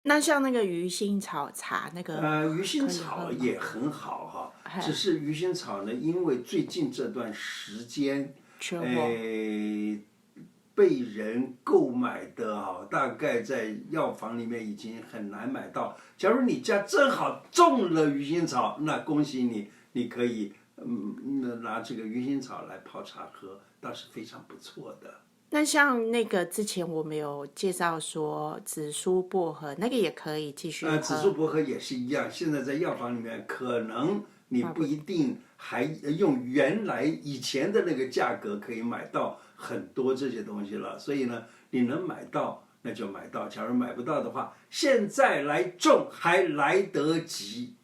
那像那个鱼腥草茶那个鱼腥可以喝吗？草也很好哈，只嘿，是鱼腥草呢，因为最近这段时间，缺货。诶、被人购买的啊，大概在药房里面已经很难买到。假如你家正好种了鱼腥草，那恭喜你，你可以拿这个鱼腥草来泡茶喝，倒是非常不错的。那像那个之前我们有介绍说紫苏薄荷，那个也可以继续紫苏喝，薄荷也是一样，现在在药房里面可能你不买不一定还用原来以前的那个价格可以买到很多这些东西了，所以呢，你能买到那就买到，假如买不到的话，现在来种还来得及。